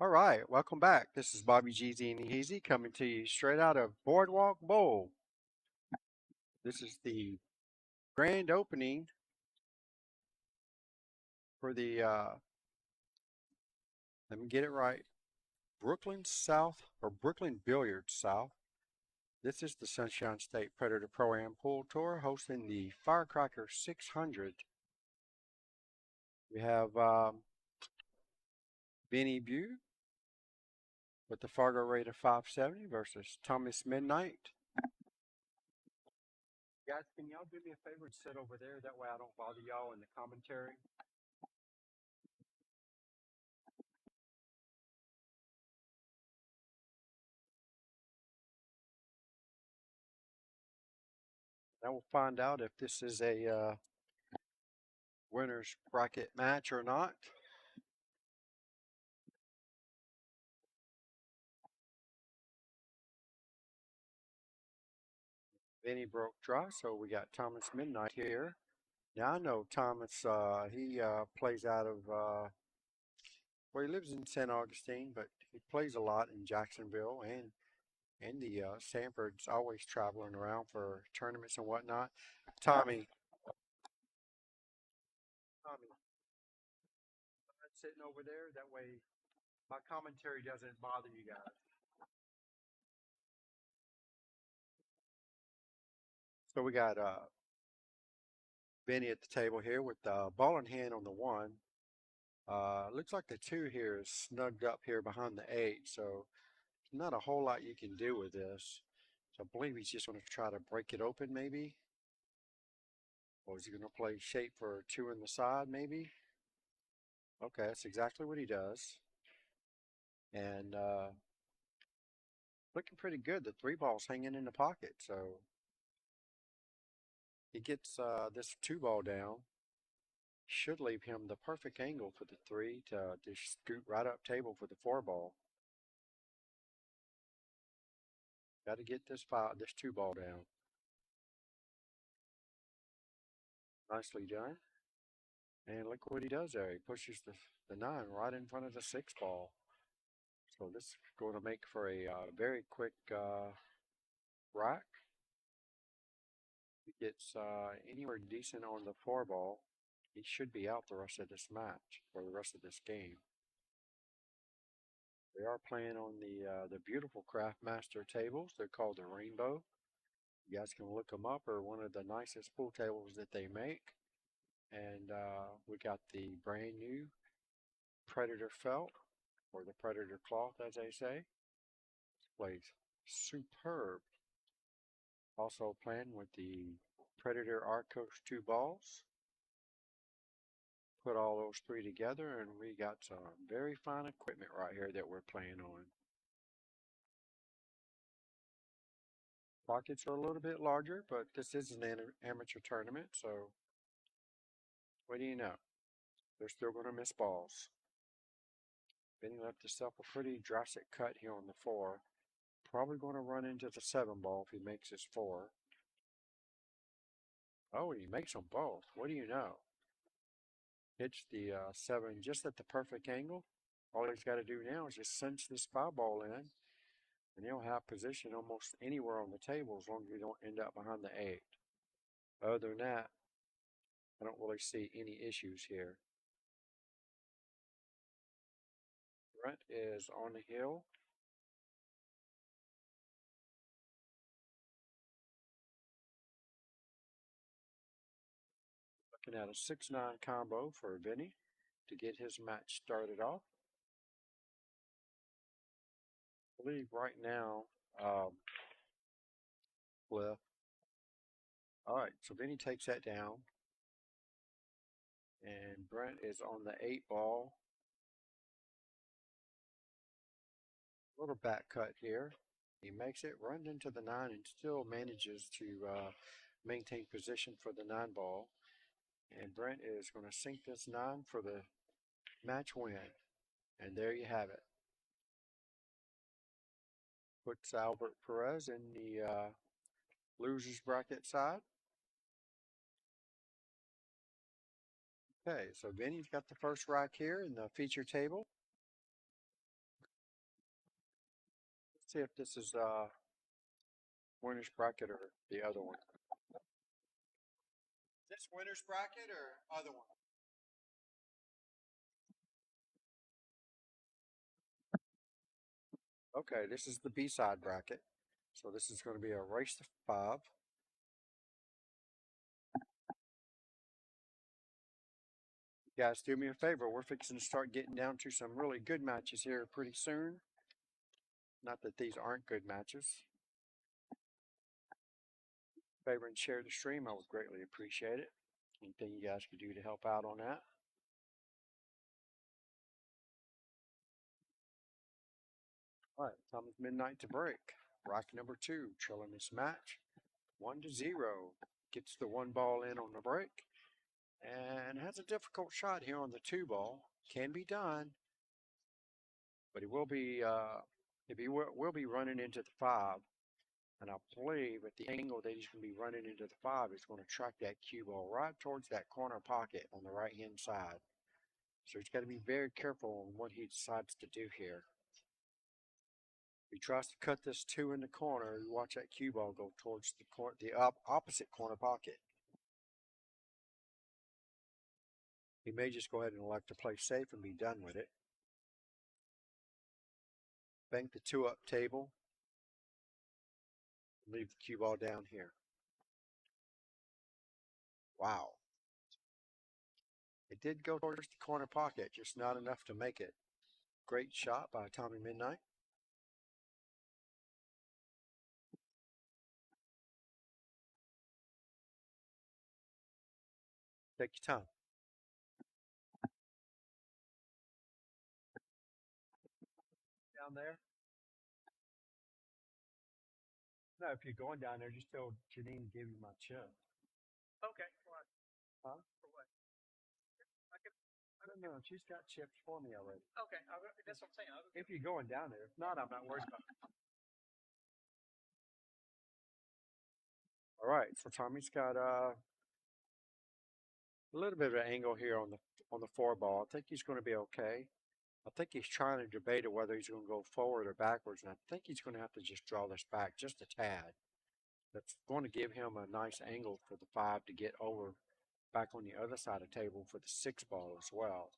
All right, welcome back. This is Bobby Jeezy and Easy coming to you straight out of Boardwalk Bowl. This is the grand opening for the, let me get it right, Brooklyn South or Brooklyn Billiards South. This is the Sunshine State Predator Pro-Am Pool Tour hosting the FireCracker 600. We have Vinny Bui with the Fargo rate of 570 versus Thomas Mittnight. Guys, can y'all do me a favor and sit over there? That way I don't bother y'all in the commentary. Now we'll find out if this is a winner's bracket match or not. Vinny broke dry, so we got Thomas Mittnight here. Now I know Thomas, he plays out of, well, he lives in St. Augustine, but he plays a lot in Jacksonville and the Sanford's always traveling around for tournaments and whatnot. Tommy, Tommy, I'm sitting over there. That way my commentary doesn't bother you guys. So we got Vinny at the table here with the ball in hand on the one. Looks like the two here is snugged up here behind the eight, so not a whole lot you can do with this. So I believe he's just going to try to break it open, maybe. Or is he going to play shape for two in the side, maybe? Okay, that's exactly what he does. And looking pretty good. The three ball's hanging in the pocket, so he gets this two ball down. Should leave him the perfect angle for the three to just scoot right up table for the four ball. Got to get this two ball down. Nicely done. And look what he does there. He pushes the nine right in front of the six ball. So this is going to make for a very quick rack. If he gets anywhere decent on the four ball, he should be out the rest of this match or the rest of this game. They are playing on the beautiful Craftmaster tables. They're called the Rainbow. You guys can look them up. They're one of the nicest pool tables that they make. And we got the brand new Predator felt, or the Predator cloth, as they say. Plays superb. Also playing with the Predator Arcos 2 balls. Put all those three together, and we got some very fine equipment right here that we're playing on. Pockets are a little bit larger, but this is an amateur tournament, so what do you know? They're still going to miss balls. Benny left himself a pretty drastic cut here on the four. Probably going to run into the seven ball if he makes his four. Oh, and he makes them both. What do you know? Hits the seven just at the perfect angle. All he's got to do now is just cinch this five ball in, and he'll have position almost anywhere on the table as long as you don't end up behind the eight. Other than that, I don't really see any issues here. Brent is on the hill. Looking at a 6-9 combo for Vinny to get his match started off. I believe right now, Cliff. All right, so Vinny takes that down. And Brent is on the eight ball. Little back cut here. He makes it, runs into the nine, and still manages to maintain position for the nine ball. And Brent is going to sink this nine for the match win. And there you have it. Puts Albert Perez in the losers bracket side. Okay, so Vinny's got the first rack here in the feature table. See if this is winner's bracket or the other one. This winner's bracket or other one? Okay, this is the B-side bracket. So this is going to be a race to 5. Guys, do me a favor. We're fixing to start getting down to some really good matches here pretty soon. Not that these aren't good matches. Favor and share the stream. I would greatly appreciate it. Anything you guys could do to help out on that. All right, Thomas Mittnight to break. Rack number 2, trailing this match 1-0. Gets the 1 ball in on the break and has a difficult shot here on the 2 ball. Can be done, but he will be will be running into the 5. And I believe at the angle that he's going to be running into the 5, he's going to track that cue ball right towards that corner pocket on the right hand side. So he's got to be very careful on what he decides to do here. If he tries to cut this 2 in the corner, you watch that cue ball go towards the opposite corner pocket. He may just go ahead and elect to play safe and be done with it. Bank the 2 up table. Leave the cue ball down here. Wow. It did go towards the corner pocket, just not enough to make it. Great shot by Tommy Mittnight. Take your time. Down there? No, if you're going down there, just tell Janine to give you my chip. Okay. What? Huh? For what? No, she's got chips for me already. Okay. That's what I'm saying. If you're going down there. If not, I'm not worried about it. All right, so Tommy's got a little bit of an angle here on the 4 ball. I think he's going to be okay. I think he's trying to debate whether he's going to go forward or backwards, and I think he's going to have to just draw this back just a tad. That's going to give him a nice angle for the 5 to get over back on the other side of the table for the 6 ball as well.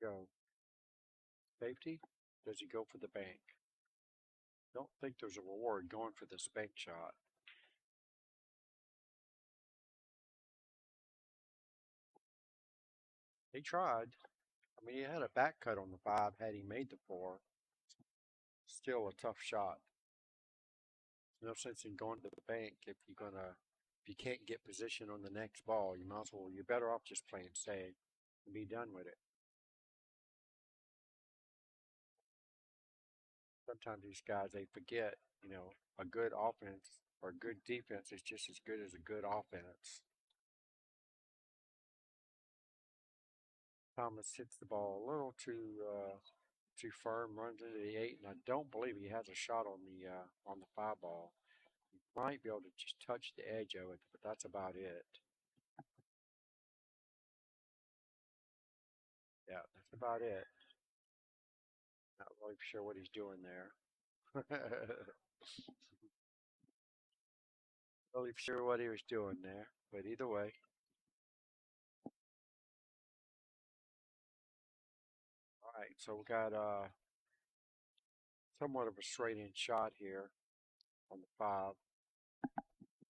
Go. Safety? Does he go for the bank? Don't think there's a reward going for this bank shot. He tried. I mean, he had a back cut on the 5 had he made the 4. Still a tough shot. No sense in going to the bank if you can't get position on the next ball. You're better off just playing safe and be done with it. Sometimes these guys, they forget, a good offense or a good defense is just as good as a good offense. Thomas hits the ball a little too firm, runs into the 8, and I don't believe he has a shot on the 5 ball. He might be able to just touch the edge of it, but that's about it. Yeah, that's about it. Not really sure what he's doing there. Really sure what he was doing there, but either way. All right, so we got somewhat of a straight in shot here on the 5.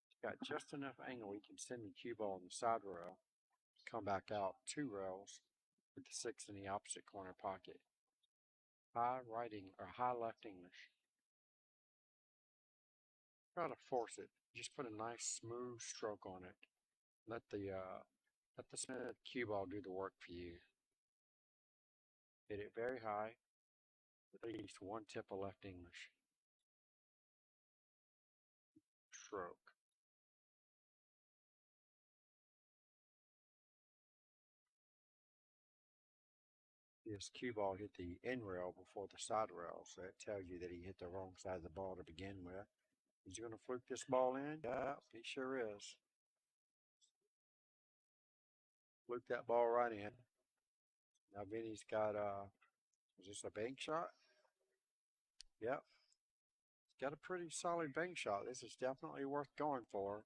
He's got just enough angle he can send the cue ball on the side rail, come back out 2 rails, with the 6 in the opposite corner pocket. High left English. Try to force it. Just put a nice smooth stroke on it. Let the cue ball do the work for you. Hit it very high, with at least one tip of left English. Stroke. His cue ball hit the end rail before the side rail, so that tells you that he hit the wrong side of the ball to begin with. He's going to fluke this ball in? Yeah, he sure is. Fluke that ball right in. Now Vinny's got, is this a bank shot? Yep. He's got a pretty solid bank shot. This is definitely worth going for.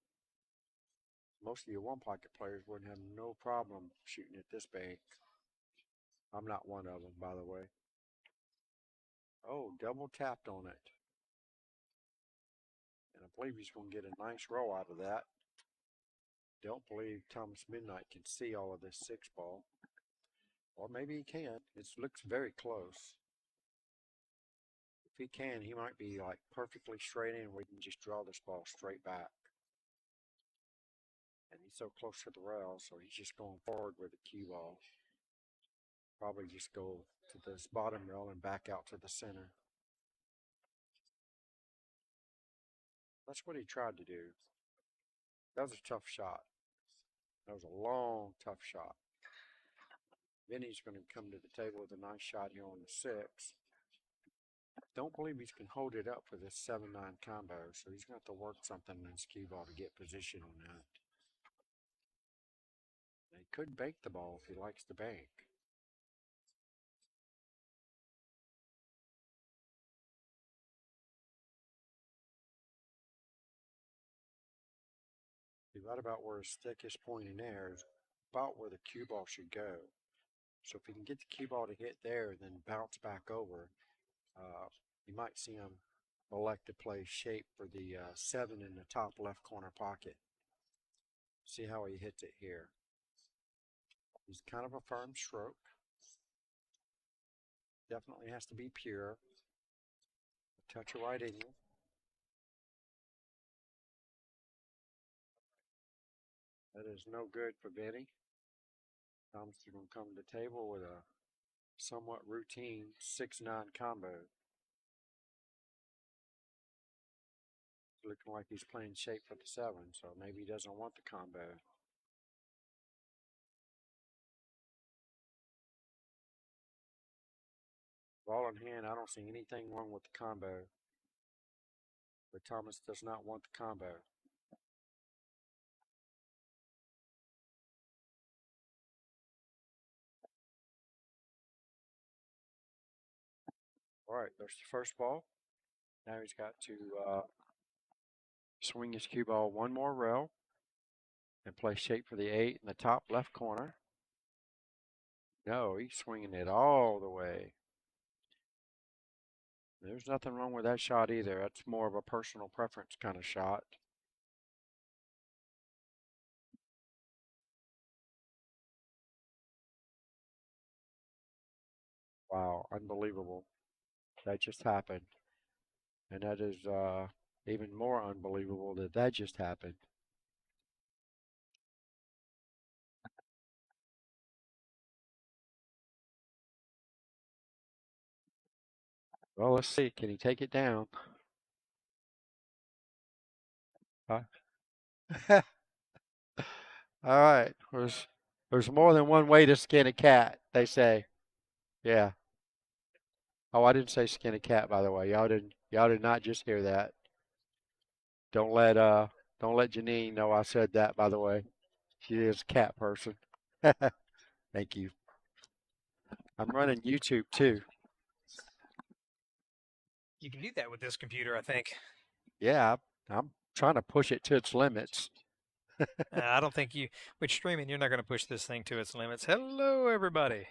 Most of your one pocket players wouldn't have no problem shooting at this bank. I'm not one of them, by the way. Oh, double tapped on it. And I believe he's going to get a nice roll out of that. Don't believe Thomas Mittnight can see all of this 6 ball. Or maybe he can. It looks very close. If he can, he might be like perfectly straight in where he can just draw this ball straight back. And he's so close to the rail, so he's just going forward with the cue ball. Probably just go to this bottom rail and back out to the center. That's what he tried to do. That was a tough shot. That was a long, tough shot. Vinny's going to come to the table with a nice shot here on the 6. Don't believe he can hold it up for this 7-9 combo, so he's going to have to work something in his cue ball to get position on that. He could bank the ball if he likes to bank. Right about where his stick is pointing there is about where the cue ball should go. So if he can get the cue ball to hit there and then bounce back over, you might see him elect to play shape for the 7 in the top left corner pocket. See how he hits it here. He's kind of a firm stroke. Definitely has to be pure. A touch of right angle. That is no good for Vinny. Thomas is going to come to the table with a somewhat routine 6-9 combo. Looking like he's playing shape for the 7, so maybe he doesn't want the combo. Ball in hand, I don't see anything wrong with the combo. But Thomas does not want the combo. All right, there's the first ball. Now he's got to swing his cue ball one more row and play shape for the 8 in the top left corner. No, he's swinging it all the way. There's nothing wrong with that shot either. That's more of a personal preference kind of shot. Wow, unbelievable. That just happened. And that is even more unbelievable that that just happened. Well, let's see. Can he take it down? Huh? All right. There's more than one way to skin a cat, they say. Yeah. Oh, I didn't say skin a cat, by the way. Y'all did not just hear that. Don't let Janine know I said that, by the way. She is a cat person. Thank you. I'm running YouTube too. You can do that with this computer, I think. Yeah, I'm trying to push it to its limits. I don't think with streaming, you're not going to push this thing to its limits. Hello, everybody.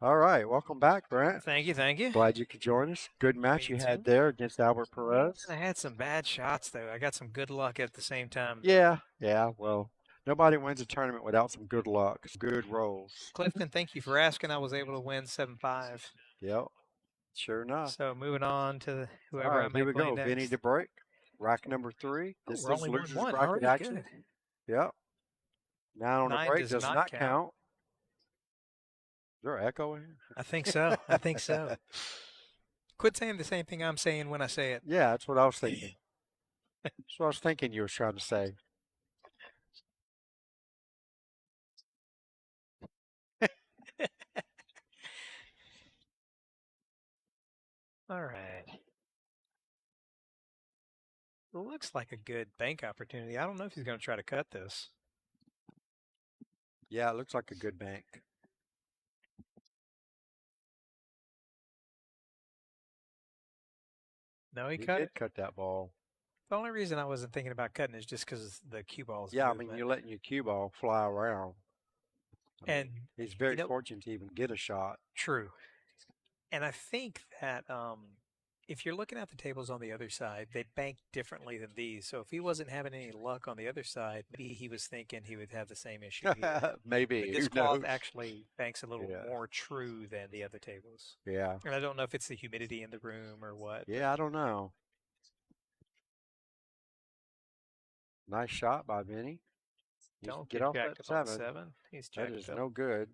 All right, welcome back, Brent. Thank you, thank you. Glad you could join us. Good match Me you too. had there against Albert Perez. I had some bad shots, though. I got some good luck at the same time. Yeah, well, Nobody wins a tournament without some good luck, some good rolls. Clifton, thank you for asking. I was able to win 7-5. Yep, sure enough. So moving on to All whoever I right, may here we play go. Vinny next. Bui, rack number 3. Oh, This we're is only losers 1-1 bracket already. action. Good. Yep. 9 on the 9 break does does not not count. count. Is there an echo in here? I think so. I think so. Quit saying the same thing I'm saying when I say it. Yeah, that's what I was thinking. That's what I was thinking you were trying to say. All right. It looks like a good bank opportunity. I don't know if he's going to try to cut this. Yeah, it looks like a good bank. No, he He cut did it. cut that ball. The only reason I wasn't thinking about cutting is just because the cue ball's Yeah, I movement. mean, you're letting your cue ball fly around. I mean, And, he's very you know, fortunate to even get a shot. true. And I think that if you're looking at the tables on the other side, they bank differently than these. So if he wasn't having any luck on the other side, maybe he was thinking he would have the same issue here. But Maybe, this who cloth knows? actually banks a little Yeah, more true than the other tables. yeah, And I don't know if it's the humidity in the room or what, but yeah, I don't know. Nice shot by Vinny. Needs to don't get get off jacked that up on 7. 7. He's That jacked is up. no good.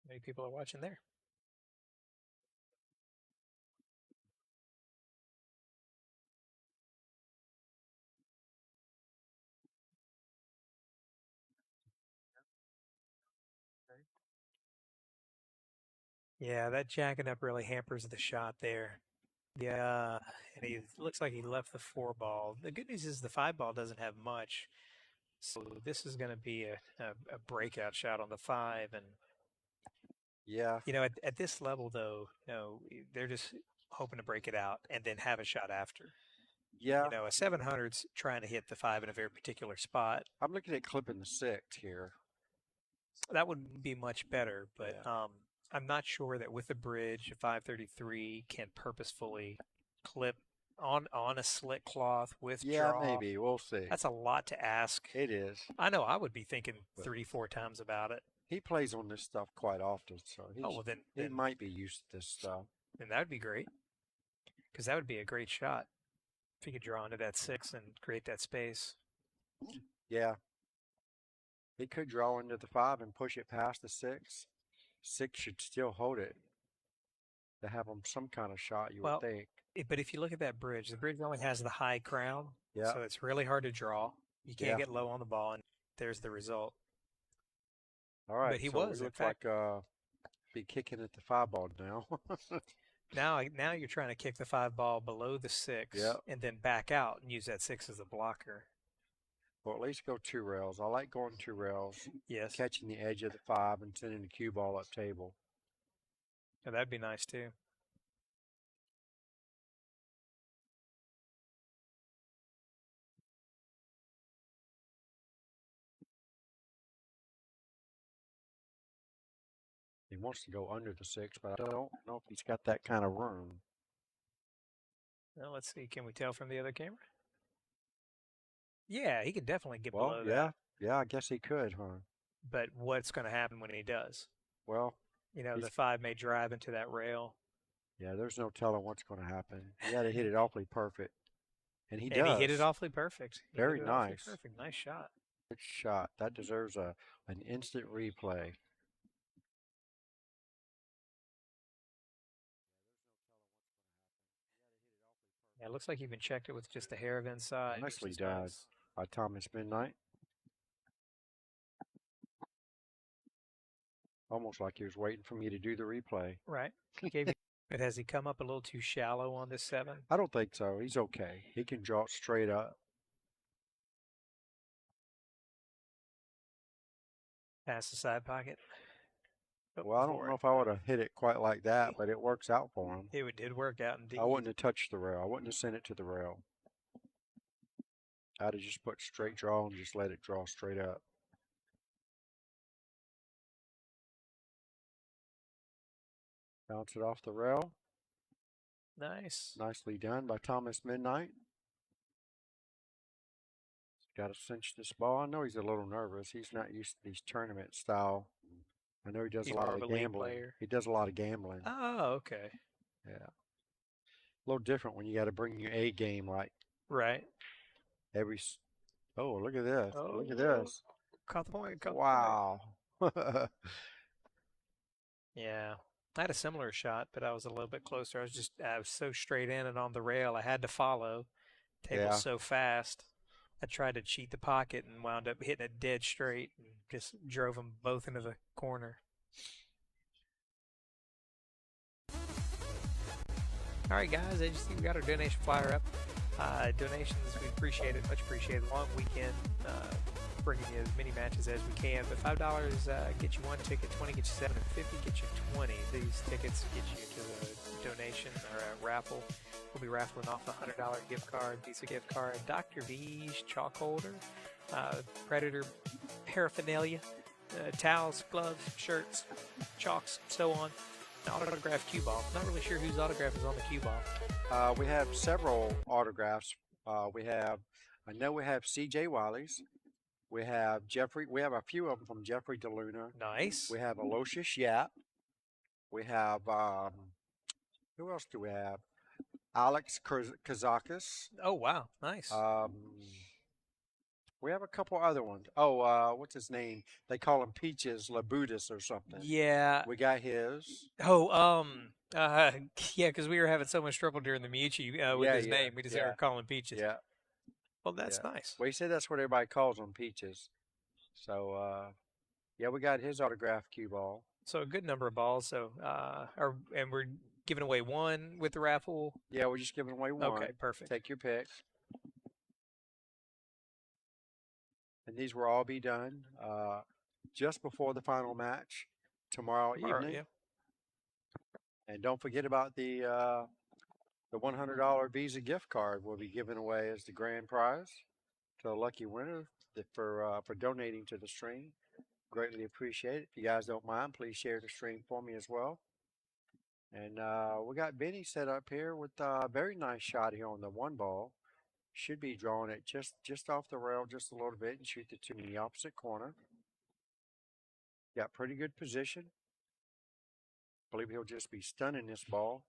Many people are watching there. Yeah, that jacking up really hampers the shot there. Yeah, and he looks like he left the 4 ball. The good news is the 5 ball doesn't have much, so this is going to be a breakout shot on the 5. And Yeah, at this level though, they're just hoping to break it out and then have a shot after. yeah. A 700's trying to hit the 5 in a very particular spot. I'm looking at clipping the 6 here. That would be much better, but Yeah, I'm not sure that with a bridge, a 533 can purposefully clip on a slick cloth with yeah, draw. maybe. We'll see. That's a lot to ask. It is. I know I would be thinking But 3-4 times about it. he plays on this stuff quite often, so Oh well, then he then might be used to this stuff. then that would be great because that would be a great shot if you could draw into that 6 and create that space. Yeah, he could draw into the 5 and push it past the 6. 6 should still hold it to have him some kind of shot, you would Well, think. but if you look at that bridge, the bridge only has the high crown, Yeah, so it's really hard to draw. You can't yeah. get low on the ball, and there's the result. All right, But he so we was, in look fact. like be kicking at the 5 ball now. Now you're trying to kick the 5 ball below the 6 Yeah. and then back out and use that 6 as a blocker. Or at least go 2 rails. I like going 2 rails, Yes, catching the edge of the 5 and sending the cue ball up table. yeah, that'd be nice too. He wants to go under the 6, but I don't know if he's got that kind of room. Well, let's see. Can we tell from the other camera? Yeah, he can definitely get Well, below yeah, that. yeah, I guess he could, huh? But what's going to happen when he does? Well, The he's 5 may drive into that rail. yeah, there's no telling what's going to happen. You got to hit it awfully perfect. And he And he hit it does. awfully perfect. He hit Very it awfully nice. perfect. Nice shot. Good shot. That deserves an instant replay. Yeah, it looks like he even checked it with just a hair of inside. Nicely Which is done nice. by Thomas Mittnight. Almost like he was waiting for me to do the replay. Right. Gave you, but has he come up a little too shallow on this 7? I don't think so. He's okay. He can draw it straight up. Past the side pocket. Oh, Well, I don't before know it. if I would have hit it quite like that, but it works out for him. It did work out indeed. I wouldn't have touched the rail. I wouldn't have sent it to the rail. I'd have just put straight draw and just let it draw straight up. Bounce it off the rail. Nice. Nicely done by Thomas Mittnight. Got to cinch this ball. I know he's a little nervous. He's not used to these tournament style. I know he does He's a lot more of of a league gambling. player. He does a lot of gambling. Oh, okay. Yeah. A little different when you got to bring your A game like Right. every. Oh, look at this. Oh, Look at this. caught the point. Caught Wow. the point. Yeah. I had a similar shot, but I was a little bit closer. I was so straight in and on the rail. I had to follow. Table's Yeah. so fast. I tried to cheat the pocket and wound up hitting it dead straight and just drove them both into the corner. All right, guys, I just think we got our donation flyer up. Donations, we appreciate it, much appreciated. Long weekend, bringing you as many matches as we can. But $5 get you one ticket, 20 get you 7, and 50 get you 20. These tickets get you to a donation or a raffle. We'll be raffling off a $100 gift card, Visa gift card, Dr. V's chalk holder, Predator paraphernalia, towels, gloves, shirts, chalks, so on. An autographed cue ball. Not really sure whose autograph is on the cue ball. We have several autographs. I know we have C.J. Wiley's. We have Jeffrey. We have a few of them from Jeffrey DeLuna. Nice. We have Aloysius Yap. We have, who else do we have? Alex Kazakis. Oh, wow. Nice. We have a couple other ones. Oh, what's his name? They call him Peaches Labutis or something. Yeah. We got his. Oh, yeah, because we were having so much trouble during the Mucci with his name. We just started calling Peaches. Yeah. Well, that's nice. Well, he said that's what everybody calls them, Peaches. So, yeah, we got his autographed cue ball. So a good number of balls. So, and we're giving away one with the raffle. Yeah, we're just giving away one. Okay, perfect. Take your pick. And these will all be done just before the final match tomorrow evening. Yeah. And don't forget about the $100 Visa gift card we'll be giving away as the grand prize to a lucky winner for donating to the stream. Greatly appreciate it. If you guys don't mind, please share the stream for me as well. And we got Vinny set up here with a very nice shot here on the one ball. Should be drawing it just off the rail just a little bit and shoot the two in the opposite corner. Got pretty good position. Believe he'll just be stunning this ball.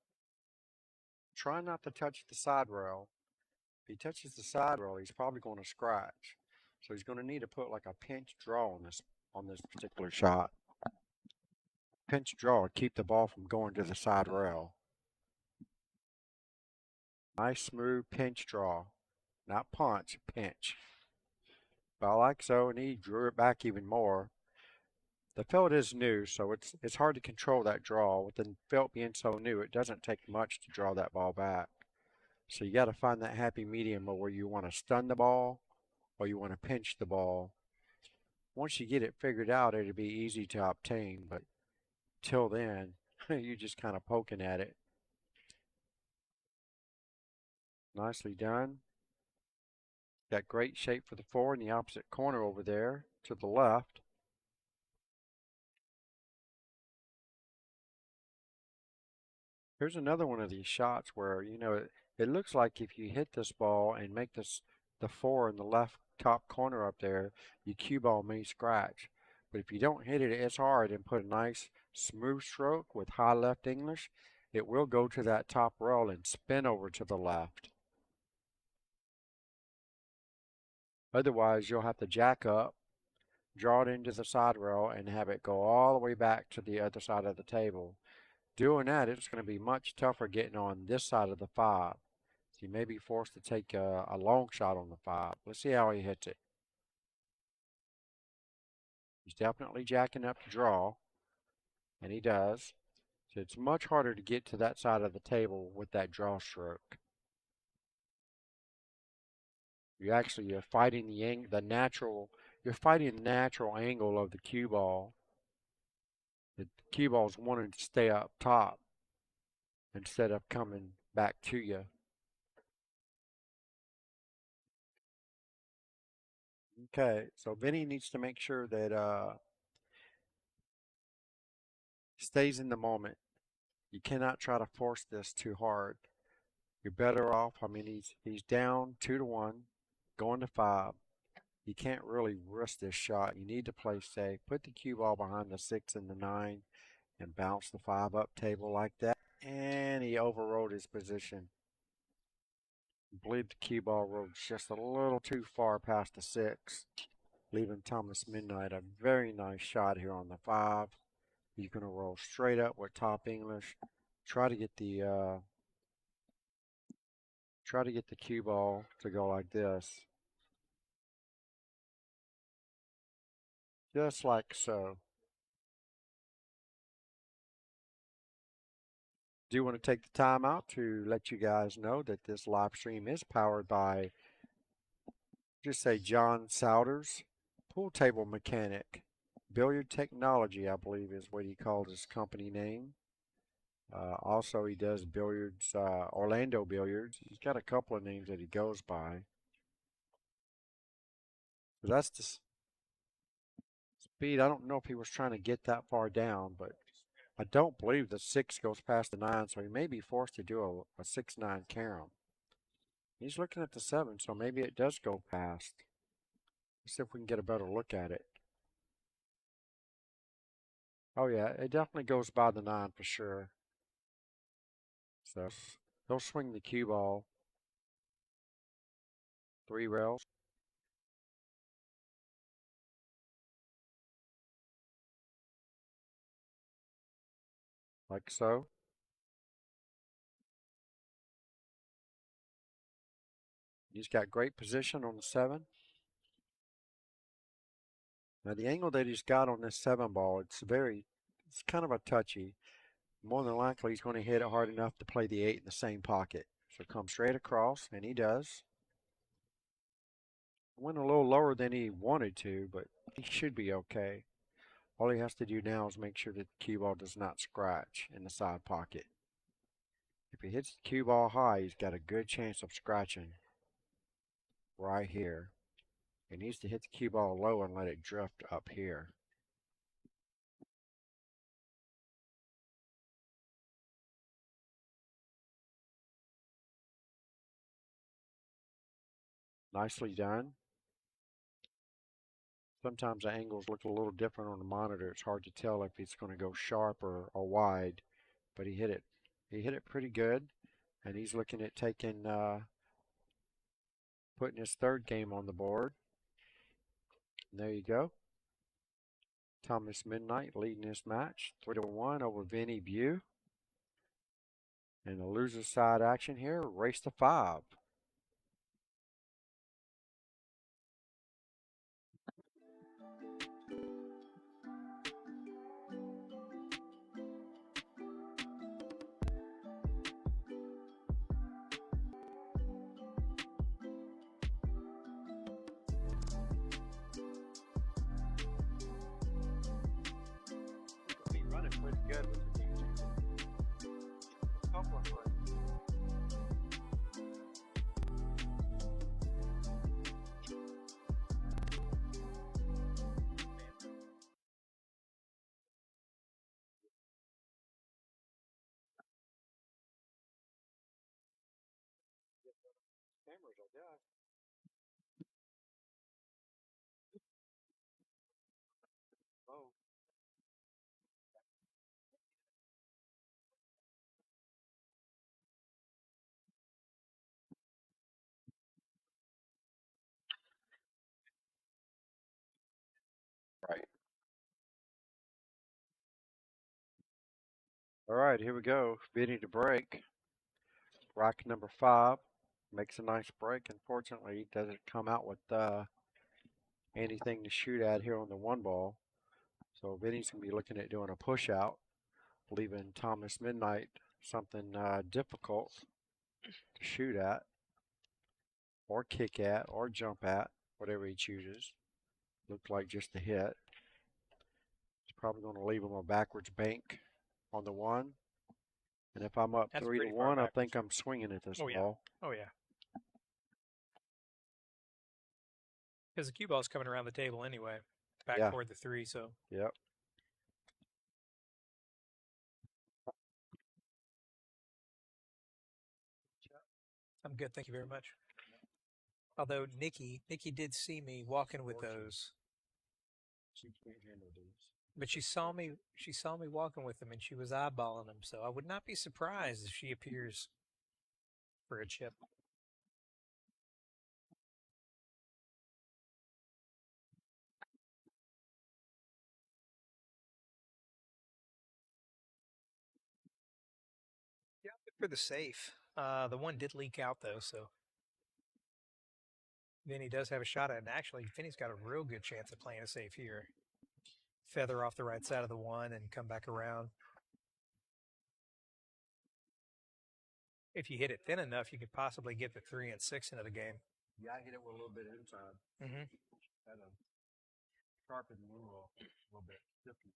Try not to touch the side rail. If he touches the side rail, he's probably going to scratch. So he's going to need to put like a pinch draw on this particular shot. Pinch draw, keep the ball from going to the side rail. Nice smooth pinch draw. Not punch, pinch. But I like so, and he drew it back even more. The felt is new, so it's hard to control that draw. With the felt being so new, it doesn't take much to draw that ball back. So you got to find that happy medium where you want to stun the ball or you want to pinch the ball. Once you get it figured out, it'll be easy to obtain, but till then, you're just kind of poking at it. Nicely done. Got great shape for the four in the opposite corner over there to the left. Here's another one of these shots where, you know, it looks like if you hit this ball and make the four in the left top corner up there, your cue ball may scratch. But if you don't hit it as hard and put a nice smooth stroke with high left English, it will go to that top rail and spin over to the left. Otherwise, you'll have to jack up, draw it into the side rail, and have it go all the way back to the other side of the table. Doing that, it's going to be much tougher getting on this side of the five. So you may be forced to take a long shot on the five. Let's see how he hits it. He's definitely jacking up to draw, and he does. So it's much harder to get to that side of the table with that draw stroke. You're fighting the natural angle of the cue ball. The cue ball's wanting to stay up top instead of coming back to you. Okay, so Vinny needs to make sure that stays in the moment. You cannot try to force this too hard. You're better off. I mean, he's down 2-1, going to 5. You can't really risk this shot. You need to play safe. Put the cue ball behind the 6 and the 9 and bounce the 5 up table like that. And he overrode his position. I believe the cue ball rode just a little too far past the 6, leaving Thomas Mittnight a very nice shot here on the 5. He's going to roll straight up with top English. Try to get the cue ball to go like this. Just like so. Do want to take the time out to let you guys know that this live stream is powered by, just say, John Souders, pool table mechanic, billiard technology, I believe is what he called his company name. Also, he does billiards, Orlando Billiards. He's got a couple of names that he goes by. But that's the speed. I don't know if he was trying to get that far down, but I don't believe the 6 goes past the 9, so he may be forced to do a 6-9 carom. He's looking at the 7, so maybe it does go past. Let's see if we can get a better look at it. Oh yeah, it definitely goes by the 9 for sure. So he'll swing the cue ball 3 rails. Like so. He's got great position on the 7. Now the angle that he's got on this 7 ball, it's kind of a touchy. More than likely he's going to hit it hard enough to play the 8 in the same pocket. So come straight across, and he does. Went a little lower than he wanted to, but he should be okay. All he has to do now is make sure that the cue ball does not scratch in the side pocket. If he hits the cue ball high, he's got a good chance of scratching right here. He needs to hit the cue ball low and let it drift up here. Nicely done. Sometimes the angles look a little different on the monitor. It's hard to tell if it's going to go sharp or wide, but he hit it. He hit it pretty good, and he's looking at putting his 3rd game on the board. And there you go. Thomas Mittnight leading this match 3-1 over Vinny Bui. And the loser side action here, race to 5. Be running pretty good with the couple of runs. Cameras, I guess. Oh, right. All right, here we go. Vinny to break. Rack number 5 makes a nice break. Unfortunately, he doesn't come out with anything to shoot at here on the 1 ball. So Vinny's going to be looking at doing a push out, leaving Thomas Mittnight something difficult to shoot at, or kick at, or jump at, whatever he chooses. Looks like just a hit. It's probably going to leave him a backwards bank on the 1. And if I'm up That's 3-1, I think I'm swinging at this ball. Oh, yeah. Because the cue ball's coming around the table anyway, back Yeah. toward the three. So Yep. I'm good. Thank you very much. Although Nikki did see me walking with those, She can't handle these. but she saw me walking with them, and she was eyeballing them. So I would not be surprised if she appears for a chip. Yeah, good for the safe. The one did leak out though, so Vinny does have a shot at it. And actually, Vinny's got a real good chance of playing a safe here. Feather off the right side of the one and come back around. If you hit it thin enough, you could possibly get the 3 and 6 into the game. Yeah, I hit it with a little bit inside. Mm-hmm. Had a sharpened the wing off a little bit. Different.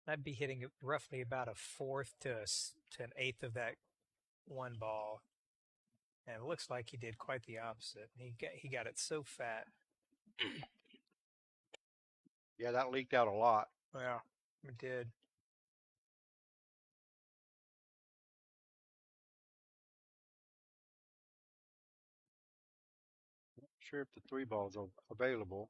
I'd be hitting it roughly about a fourth to an eighth of that one ball, and it looks like he did quite the opposite. He got it so fat. Yeah, that leaked out a lot. Yeah, it did. Not sure if the three balls are available.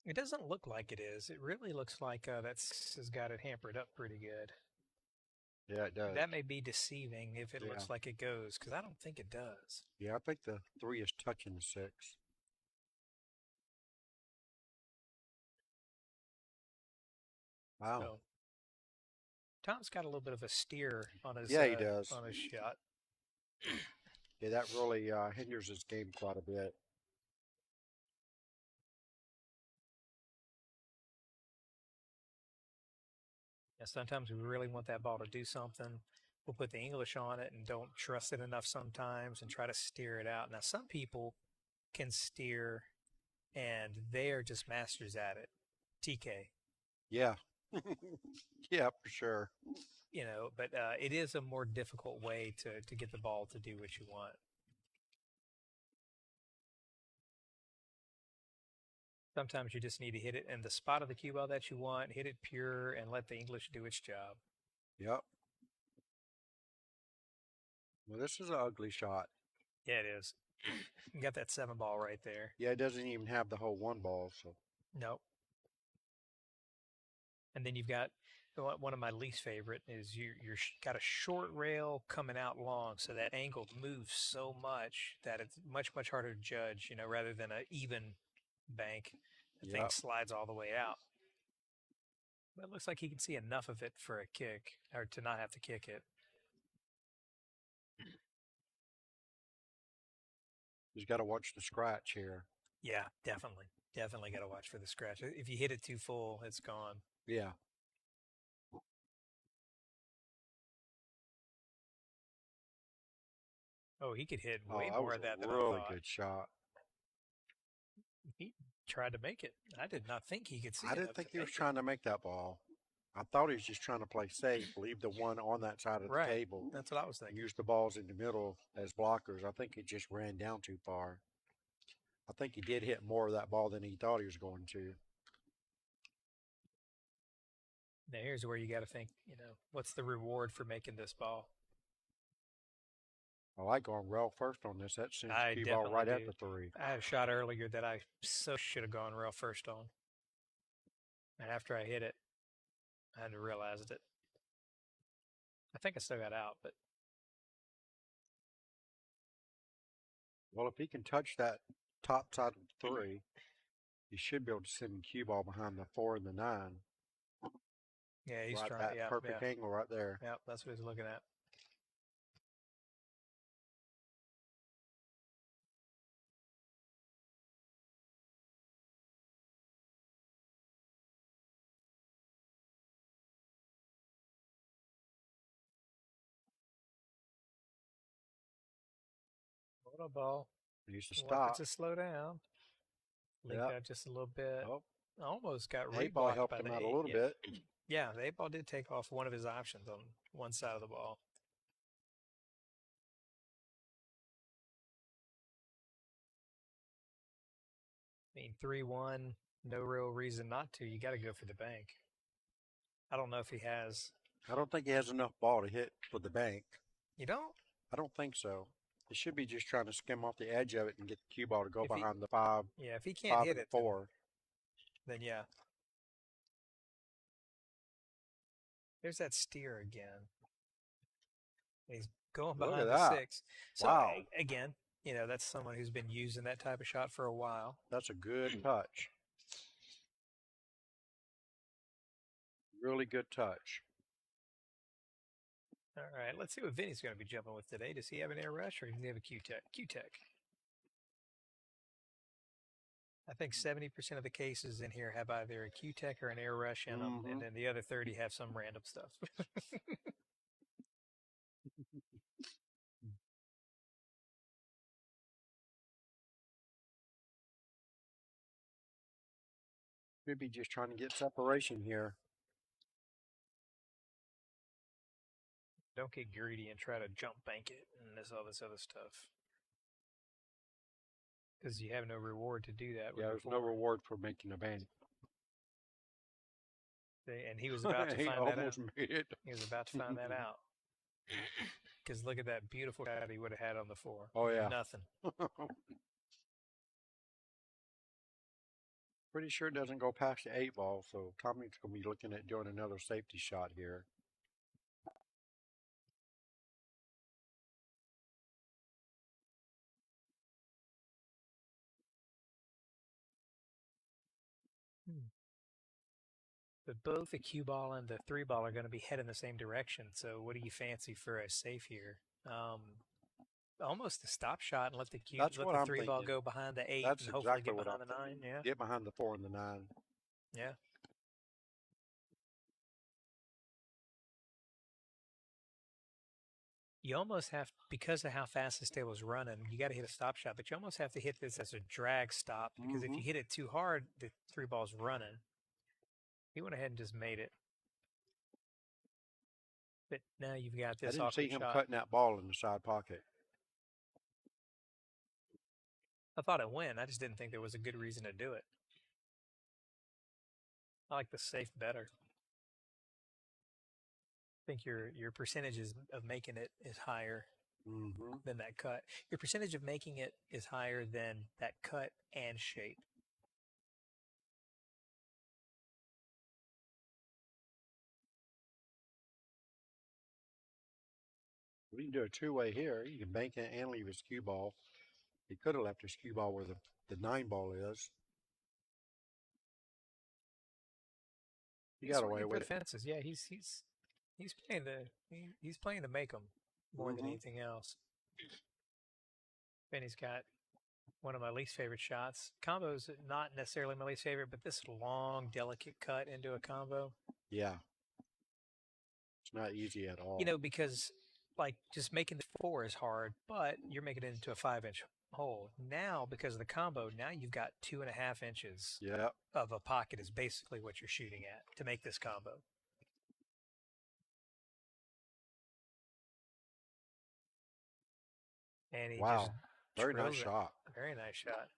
It doesn't look like it is. It really looks like that has got it hampered up pretty good. Yeah, it does. That may be deceiving if it Yeah. looks like it goes, because I don't think it does. Yeah, I think the three is touching the six. Wow. So Tom's got a little bit of a steer Yeah, he does. on his shot. Yeah, that really hinders his game quite a bit. And sometimes we really want that ball to do something. We'll put the English on it and don't trust it enough sometimes and try to steer it out. Now, some people can steer and they are just masters at it. TK. Yeah. Yeah, for sure. But it is a more difficult way to get the ball to do what you want. Sometimes you just need to hit it in the spot of the cue ball that you want, hit it pure, and let the English do its job. Yep. Well, this is an ugly shot. Yeah, it is. You got that 7 ball right there. Yeah, it doesn't even have the whole one ball. So. Nope. And then you've got one of my least favorite is you're got a short rail coming out long, so that angle moves so much that it's much harder to judge. Rather than an even bank, the thing slides all the way out. But it looks like he can see enough of it for a kick, or to not have to kick it. He's got to watch the scratch here. Yeah, definitely got to watch for the scratch. If you hit it too full, it's gone. Yeah. Oh, he could hit way that more was of that a than I really thought. good shot. He tried to make it. I did not think he could see I didn't enough think to he was make trying to make that ball. I thought he was just trying to play safe, leave the one on that side of the Right. table. That's what I was thinking. Use the balls in the middle as blockers. I think he just ran down too far. I think he did hit more of that ball than he thought he was going to. Now here's where you got to think, what's the reward for making this ball? I like going rail first on this. That sends I the cue ball definitely right do. at the three. I had a shot earlier that I so should have gone rail first on. And after I hit it, I had to realize it. I think I still got out, but Well, if he can touch that top side of the three, he should be able to send the cue ball behind the 4 and the 9. yeah, he's right, trying. that Yeah, perfect yeah, angle right there. yeah. That's what he's looking at. What a ball! He needs to Want it stop. to slow down. Leaked Yep. out just a little bit. Oh, Almost got 8 ball reblocked helped by him the out a 8. little Yeah. bit. Yeah, the 8 ball did take off one of his options on one side of the ball. I mean, 3-1, no real reason not to. You got to go for the bank. I don't know if he has. I don't think he has enough ball to hit for the bank. You don't? I don't think so. He should be just trying to skim off the edge of it and get the cue ball to go If he, behind the five, yeah, if he can't five hit and it, four. then yeah. There's that steer again. He's going Look at behind the that. 6. So Wow. again, that's someone who's been using that type of shot for a while. That's a good touch. Really good touch. All right, let's see what Vinny's going to be jumping with today. Does he have an air rush or does he have a Q-Tech? Q-Tech. I think 70% of the cases in here have either a Q-Tech or an air rush in them, and then the other 30 have some random stuff. Maybe just trying to get separation here. Don't get greedy and try to jump bank it and all this other stuff. Because you have no reward to do that. Yeah, there's no reward for making a bank. And he was about to he find that out. almost made it. He was about to find that out. Because look at that beautiful shot he would have had on the 4. Oh, yeah. Nothing. Pretty sure it doesn't go past the 8 ball, so Tommy's going to be looking at doing another safety shot here. But both the cue ball and the 3 ball are going to be heading the same direction. So what do you fancy for a safe here? Almost a stop shot and let the 3 ball go behind the 8 That's and hopefully exactly get what behind I'm the 9. thinking. Yeah. Get behind the 4 and the 9. Yeah. You almost have, because of how fast this table is running, you got to hit a stop shot, but you almost have to hit this as a drag stop because if you hit it too hard, the 3 ball's running. He went ahead and just made it. But now you've got this awkward shot. I didn't see him cutting that ball in the side pocket. I thought it went. I just didn't think there was a good reason to do it. I like the safe better. I think your percentages of making it is higher than that cut. Your percentage of making it is higher than that cut and shape. We can do a two-way here. You can bank it and leave his cue ball. He could have left his cue ball where the 9 ball is. He got away with it. Fences. Yeah, he's playing to make them more than anything else. Benny's got one of my least favorite shots. Combo's not necessarily my least favorite, but this long, delicate cut into a combo. Yeah. It's not easy at all. Because like just making the 4 is hard, but you're making it into a 5-inch hole. Now, because of the combo, now you've got 2.5 inches of a pocket is basically what you're shooting at to make this combo. And he just very nice shot. Very nice shot.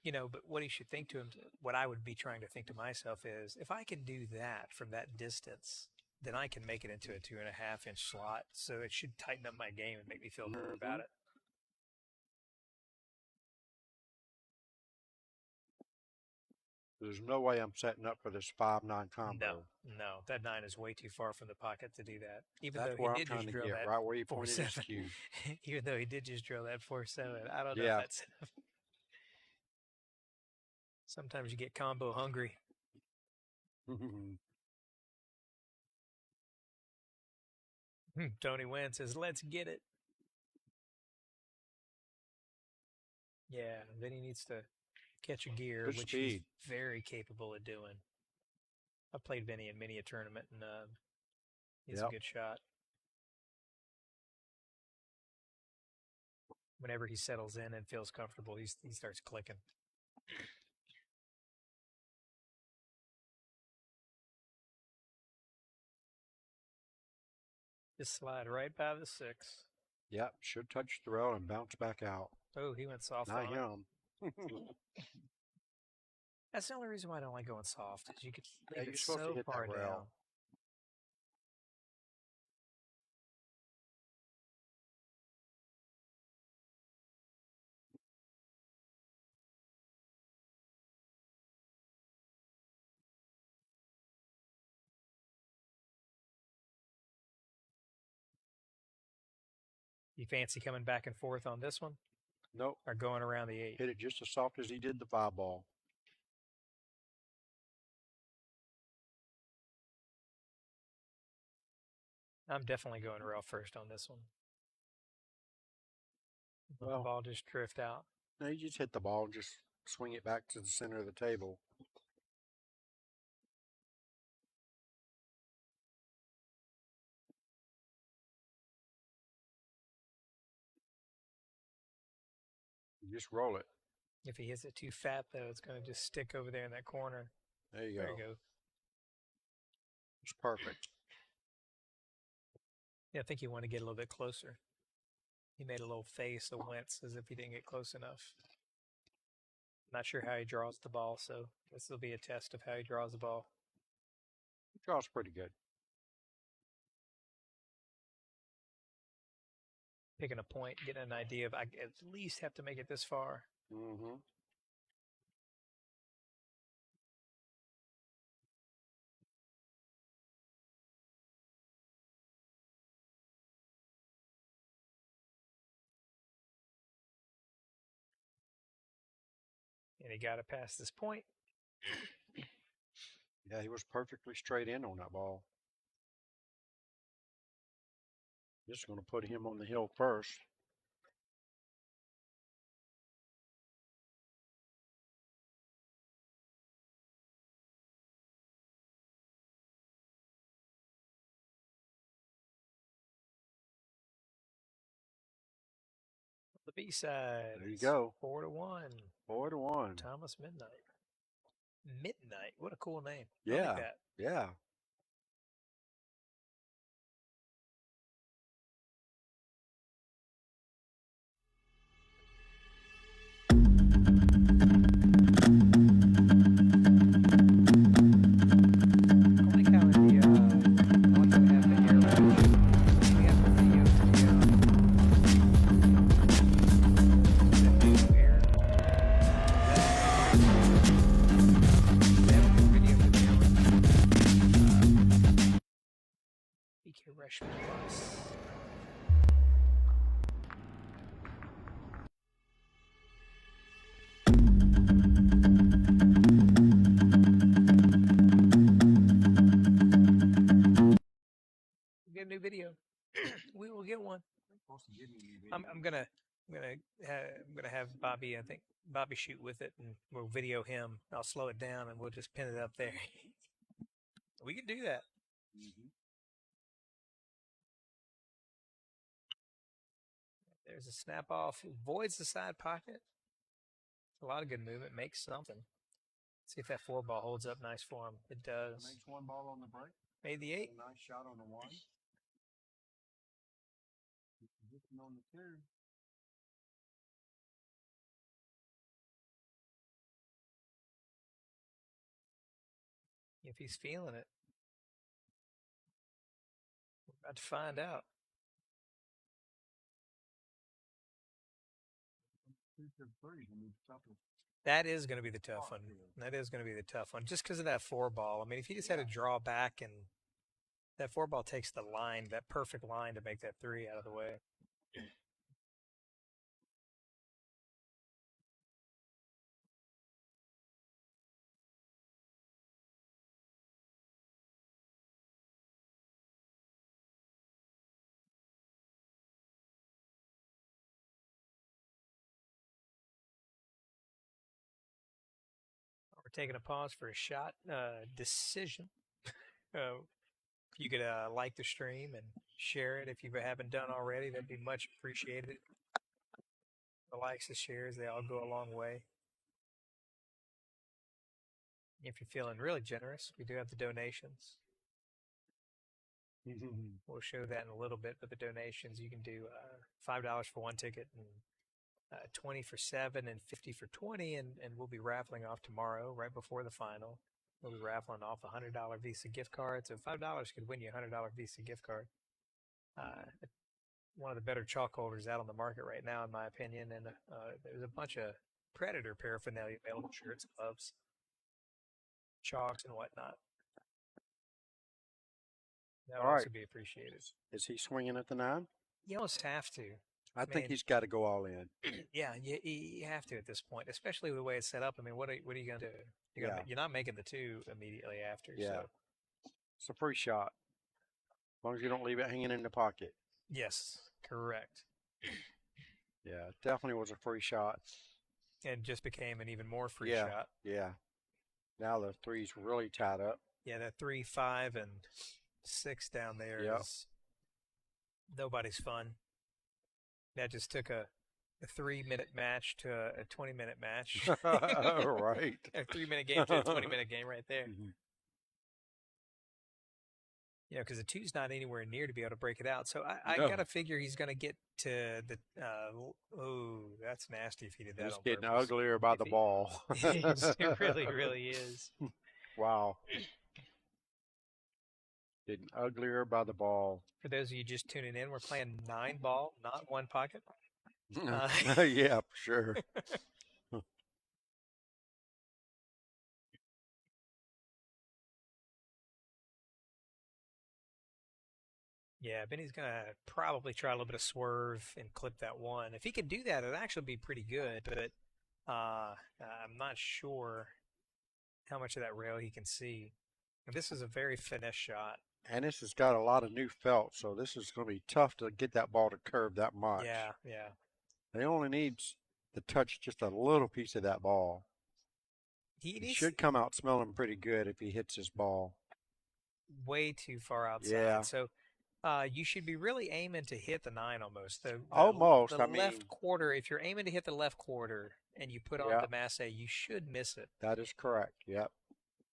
But what he should think to him, what I would be trying to think to myself is, if I can do that from that distance, then I can make it into a 2.5-inch slot. So it should tighten up my game and make me feel better about it. There's no way I'm setting up for this 5-9 combo. No, that 9 is way too far from the pocket to do that. Even That's though where he I'm did trying just to drill get, that right where you pointed his cue. Even though he did just drill that 4-7, I don't know if that's enough. Sometimes you get combo hungry. Tony Wynn says, "Let's get it." Yeah, then he needs to catch a gear, which he's very capable of doing. I've played Vinny in many a tournament, and he's a good shot. Whenever he settles in and feels comfortable, he starts clicking. Just slide right by the 6. Yep, should touch the rail and bounce back out. Oh, he went soft Not on it. him. That's the only reason why I don't like going soft, is you could Yeah, leave you're it supposed to so hit far that rail. down. You fancy coming back and forth on this one? Nope. Or going around the 8? Hit it just as soft as he did the 5 ball. I'm definitely going rail first on this one. Let the Well, ball just drift out. no, you just hit the ball and just swing it back to the center of the table. You just roll it. If he hits it too fat, though, it's going to just stick over there in that corner. There you There go. you go. It's perfect. Yeah, I think you want to get a little bit closer. He made a little face, a wince, as if he didn't get close enough. Not sure how he draws the ball, so this will be a test of how he draws the ball. It draws pretty good. Picking a point, getting an idea of I at least have to make it this far. Mm-hmm. And he got it past this point. Yeah, he was perfectly straight in on that ball. Just going to put him on the hill first. The B side. There you go. 4-1. 4-1. Thomas Mittnight. Mittnight. What a cool name. I Yeah. like that. Yeah. I like how in the one that has the hair wrap, we have the video of the hair. They have a good video for the hair. BK Rush Plus. Get a new video. We will get one. I'm gonna have Bobby. I think Bobby shoot with it, and we'll video him. I'll slow it down, and we'll just pin it up there. We can do that. There's a snap off. Voids the side pocket. A lot of good movement. Makes something. See if that 4-ball holds up nice for him. It does. Makes 1 ball on the break. Made the 8. A nice shot on the 1. On the 2. If he's feeling it. We're about to find out. That is going to be the tough one. That is going to be the tough one. Just because of that 4-ball. I mean, if he just had to draw back and that 4-ball takes the line, that perfect line to make that 3 out of the way. We're taking a pause for a shot decision. You could like the stream and share it if you haven't done already. That'd be much appreciated. The likes and shares, they all go a long way. If you're feeling really generous, we do have the donations. We'll show that in a little bit. But the donations, you can do $5 for one ticket and 20 for 7 and 50 for 20, and we'll be raffling off tomorrow right before the final. We'll be raffling off a $100 Visa gift card. So $5 could win you a $100 Visa gift card. One of the better chalk holders out on the market right now, in my opinion. And there's a bunch of Predator paraphernalia available: shirts, gloves, chalks, and whatnot. That would also be appreciated. Is he swinging at the 9? You almost have to. I think he's got to go all in. Yeah, you have to at this point, especially the way it's set up. I mean, what are you going to do? You're not making the 2 immediately after. Yeah. So. It's a free shot. As long as you don't leave it hanging in the pocket. Yes, correct. Yeah, it definitely was a free shot. And just became an even more free shot. Yeah. Now the 3's really tied up. Yeah, that 3, 5, and 6 down there is nobody's fun. That just took a 3-minute match to a 20-minute match. Right. A 3-minute game to a 20-minute game right there. Mm-hmm. You know, because the 2's not anywhere near to be able to break it out. So I got to figure he's going to get to the. That's nasty if he did that. It's getting uglier by the ball. It really, really is. Wow. Getting uglier by the ball. For those of you just tuning in, we're playing 9-ball, not 1 pocket. Yeah, for sure. Yeah, Vinny's going to probably try a little bit of swerve and clip that 1. If he could do that, it'd actually be pretty good, but I'm not sure how much of that rail he can see. And this is a very finesse shot. And this has got a lot of new felt, so this is going to be tough to get that ball to curve that much. Yeah. He only needs to touch just a little piece of that ball. He should come out smelling pretty good if he hits his ball. Way too far outside. Yeah. So you should be really aiming to hit the 9 almost. The left quarter, if you're aiming to hit the left quarter and you put on the masse, you should miss it. That is correct, yep.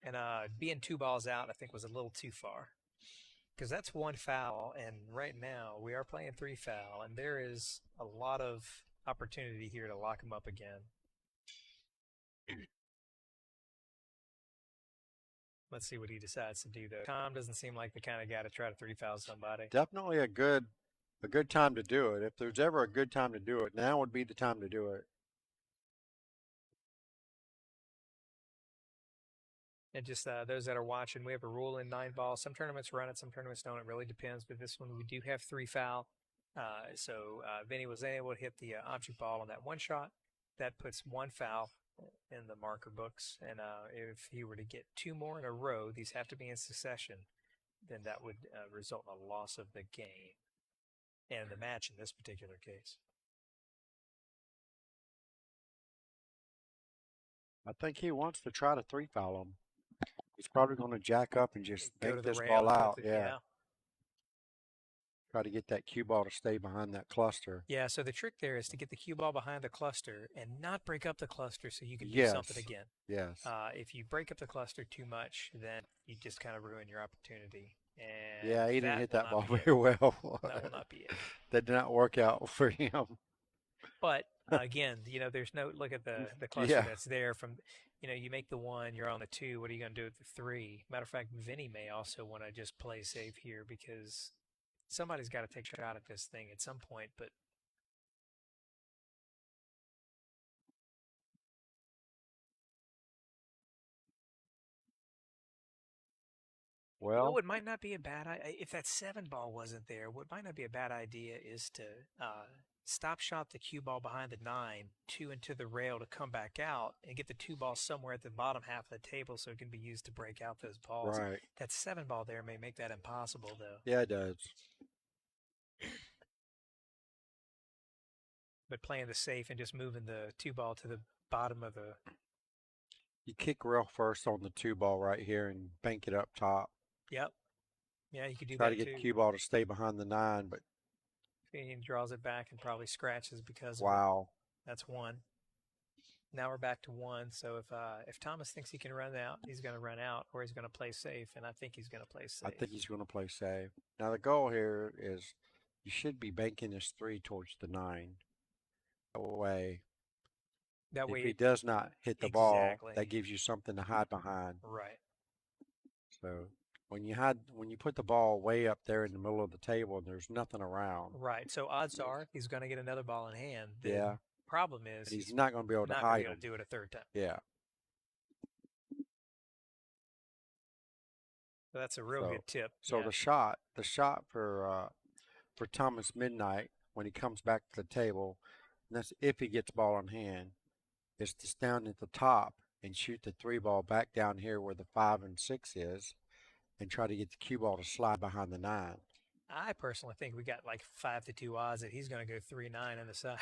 And being 2 balls out, I think, was a little too far. Because that's 1 foul, and right now we are playing 3 foul, and there is a lot of opportunity here to lock him up again. Let's see what he decides to do, though. Tom doesn't seem like the kind of guy to try to 3 foul somebody. Definitely a good time to do it. If there's ever a good time to do it, now would be the time to do it. And just those that are watching, we have a rule in 9-ball. Some tournaments run it, some tournaments don't. It really depends. But this one, we do have 3 foul. So Vinny was able to hit the object ball on that 1 shot. That puts 1 foul in the marker books. And if he were to get 2 more in a row, these have to be in succession, then that would result in a loss of the game and the match in this particular case. I think he wants to try to 3 foul him. He's probably going to jack up and just bank this rail ball out. Yeah. Try to get that cue ball to stay behind that cluster. Yeah, so the trick there is to get the cue ball behind the cluster and not break up the cluster so you can do something again. Yes. If you break up the cluster too much, then you just kind of ruin your opportunity. And yeah, he didn't hit that ball very well. That will not be it. That did not work out for him. But again, there's no look at the cluster that's there from. You make the 1, you're on the 2. What are you going to do with the 3? Matter of fact, Vinny may also want to just play safe here because somebody's got to take a shot at this thing at some point. But it might not be a bad idea if that 7-ball wasn't there. What might not be a bad idea is to stop shot the cue ball behind the 9, 2 into the rail to come back out and get the 2 balls somewhere at the bottom half of the table so it can be used to break out those balls. Right. That 7-ball there may make that impossible, though. Yeah, it does. But playing the safe and just moving the 2-ball to the bottom of the... You kick rail first on the 2-ball right here and bank it up top. Yep. Yeah, you could do Try that to get the cue ball to stay behind the 9, but... He draws it back and probably scratches because wow. That's 1. Now we're back to 1. So if Thomas thinks he can run out, he's going to run out, or he's going to play safe. And I think he's going to play safe. I think he's going to play safe. Now the goal here is you should be banking this 3 towards the 9. That way, if he does not hit the ball, that gives you something to hide behind. Right. So when you put the ball way up there in the middle of the table and there's nothing around. Right. So odds are he's going to get another ball in hand. The yeah. problem is he's not going to be able to hide him. Do it a third time. Yeah. So that's a real good tip. So the shot for Thomas Mittnight when he comes back to the table, and that's if he gets ball in hand, is to stand at the top and shoot the 3 ball back down here where the 5 and 6 is, and try to get the cue ball to slide behind the 9. I personally think we got like 5-2 odds that he's going to go 3-9 on the side.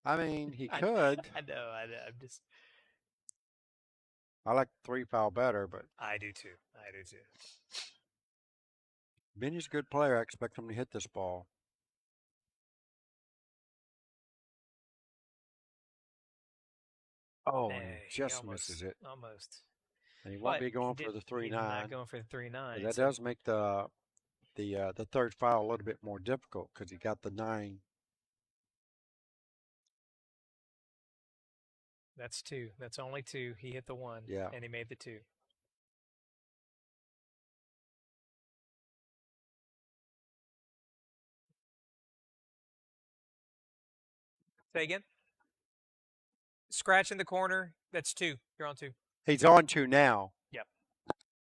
I mean, he could. I know. I'm just. I like the 3 foul better, but I do too. Vinny's a good player. I expect him to hit this ball. Oh, and he just misses it. Almost. And he won't be going for the 3-9. He's not going for the 3-9. That does make the third foul a little bit more difficult because he got the 9. That's 2. That's only 2. He hit the 1. Yeah. And he made the 2. Say again. Scratch in the corner. That's 2. You're on 2. He's on 2 now. Yep.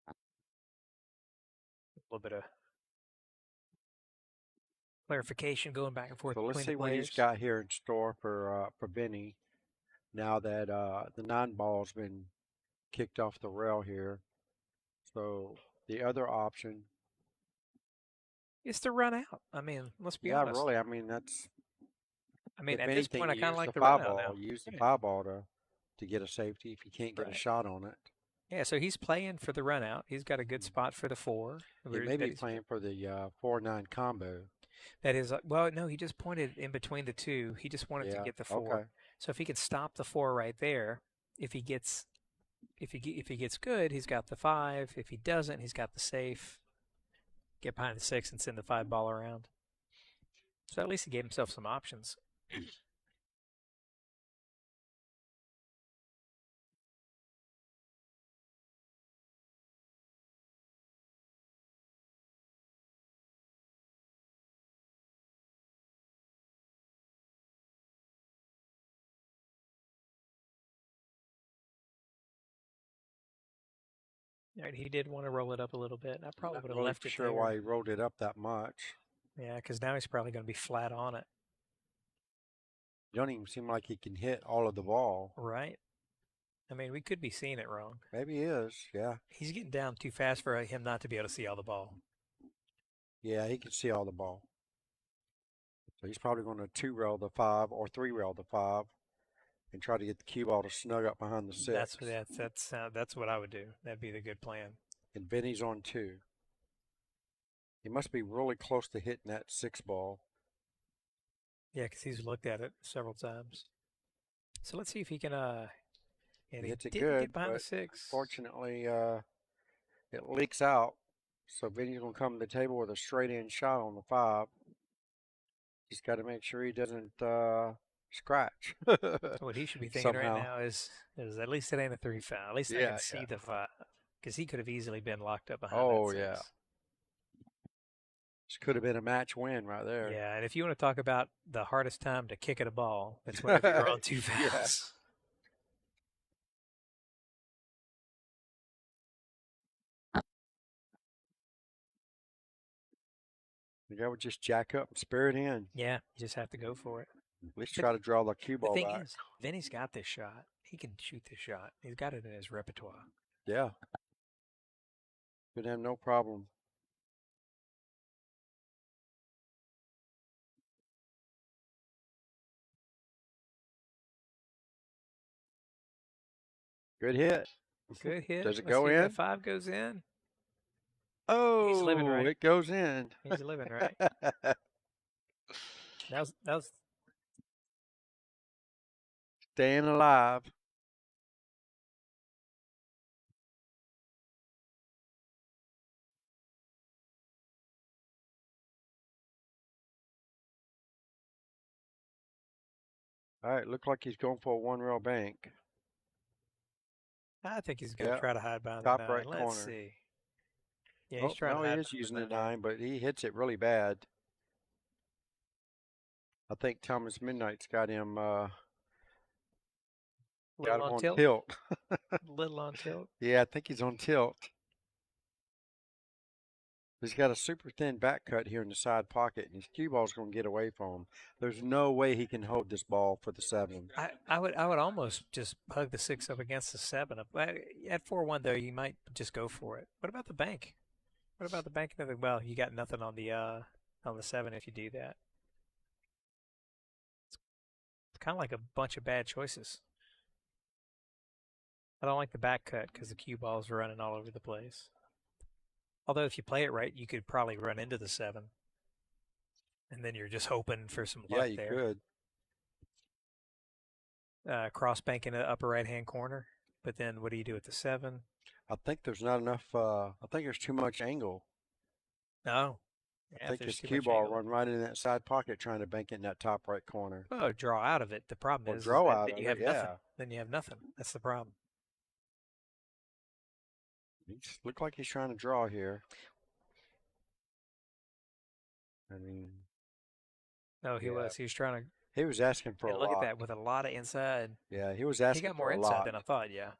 A little bit of clarification going back and forth. So let's see what he's got here in store for Vinny. Now that the 9 ball's been kicked off the rail here. So the other option is to run out. I mean, let's be honest. Yeah, really. I mean, that's. I mean, at this point, I kind of like the 5 run ball. out now. Use the 5 ball to get a safety if you can't get a shot on it. Yeah, so he's playing for the run out. He's got a good spot for the 4. He may be playing for the 4-9 combo. That is, well, no, he just pointed in between the 2. He just wanted to get the 4. Okay. So if he can stop the 4 right there, if he gets good, he's got the 5. If he doesn't, he's got the safe. Get behind the 6 and send the 5 ball around. So at least he gave himself some options. All right, he did want to roll it up a little bit. I probably would have left it there. Not really sure why he rolled it up that much. Yeah, because now he's probably going to be flat on it. It don't even seem like he can hit all of the ball. Right. I mean, we could be seeing it wrong. Maybe he is, yeah. He's getting down too fast for him not to be able to see all the ball. Yeah, he can see all the ball. So he's probably going to 2-rail the 5 or 3-rail the 5 and try to get the cue ball to snug up behind the 6. That's what I would do. That'd be the good plan. And Vinny's on 2. He must be really close to hitting that 6 ball. Yeah, because he's looked at it several times. So let's see if he can. And he didn't get behind the 6. Fortunately, it leaks out. So Vinny's going to come to the table with a straight-in shot on the 5. He's got to make sure he doesn't scratch. What he should be thinking right now is at least it ain't a 3 foul. At least I can see the 5. Because he could have easily been locked up behind that 6. Yeah. This could have been a match win right there. Yeah, and if you want to talk about the hardest time to kick at a ball, it's whenever you're on 2 fouls. The guy would just jack up and spare it in. Yeah, you just have to go for it. At least try to draw the cue ball back. The thing is, Vinny's got this shot. He can shoot this shot. He's got it in his repertoire. Yeah. Could have no problem. Good hit. Good hit. Does it go in? The 5 goes in. Oh, he's living right. It goes in. He's living right. That was staying alive. All right, look like he's going for a one rail bank. I think he's going to Yeah, try to hide behind the top 9. right Let's corner. see. Yeah, he's Oh, trying to no, he hide is behind using the the 9. 9, but he hits it really bad. I think Thomas Mittnight's got him Little on on tilt. tilt. Little on tilt. Yeah, I think he's on tilt. He's got a super thin back cut here in the side pocket, and his cue ball's going to get away from him. There's no way he can hold this ball for the 7. I would almost just hug the 6 up against the 7. At 4-1 though, you might just go for it. What about the bank? What about the bank? Well, you got nothing on the 7 if you do that. It's kind of like a bunch of bad choices. I don't like the back cut because the cue ball's running all over the place. Although if you play it right, you could probably run into the 7, and then you're just hoping for some Yeah, luck you there. could. Cross bank in the upper right hand corner, but then what do you do with the 7? I think there's not enough. I think there's too much angle. No. I Yeah, if think there's his too cue much ball angle. run right in that side pocket trying to bank it in that top right corner. Oh, draw out of it. The problem Or is draw that out then of you it, have nothing. yeah. Then you have nothing. That's the problem. He looked like he's trying to draw here. I mean, No, he yeah. was. He was trying to. He was asking for a And look at lot. that with a lot of inside. Yeah, he was He asking got for more a inside lot. than I thought. Yeah.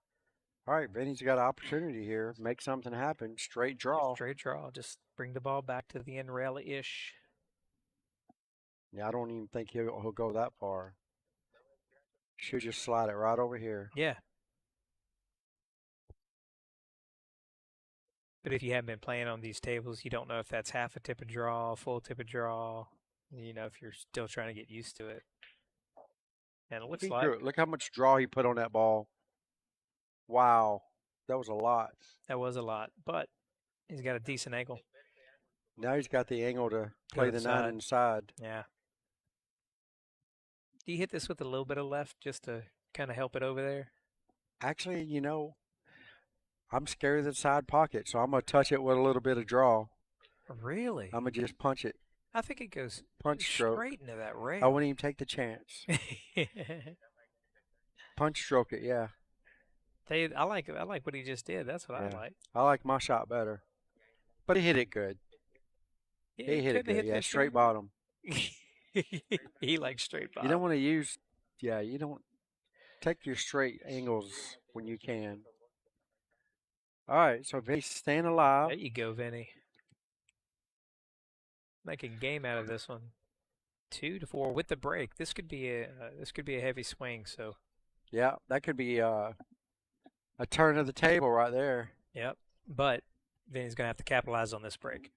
All right, Vinny's got an opportunity here. Make something happen. Straight draw. Straight draw. Just bring the ball back to the end rail ish. Yeah, I don't even think he'll go that far. Should just slide it right over here. Yeah. But if you haven't been playing on these tables, you don't know if that's half a tip of draw, full tip of draw. You know, if you're still trying to get used to it. And it looks He like drew it. Look how much draw he put on that ball. Wow, that was a lot. that was a lot, but he's got a decent angle. Now he's got the angle to Go play to the the 9 side. inside. Yeah. Do you hit this with a little bit of left just to kind of help it over there? Actually, I'm scared of the side pocket, so I'm going to touch it with a little bit of draw. Really? I'm going to just punch it. I think it goes Punch stroke. straight into that I rail. wouldn't even take the chance. Punch stroke it, yeah. I like what he just did. That's what I Yeah. like. I like my shot better. But he hit it good. Yeah, He hit it couldn't have good. hit Yeah, that straight shot. bottom. He likes straight You don't bottom. want to you don't take your straight angles when you can. All right, so Vinny's staying alive. There you go, Vinny. Making game out of this one. 2-4 with the break. This could be a heavy swing. So, Yeah, that could be a turn of the table right there. yep. But Vinny's gonna have to capitalize on this break.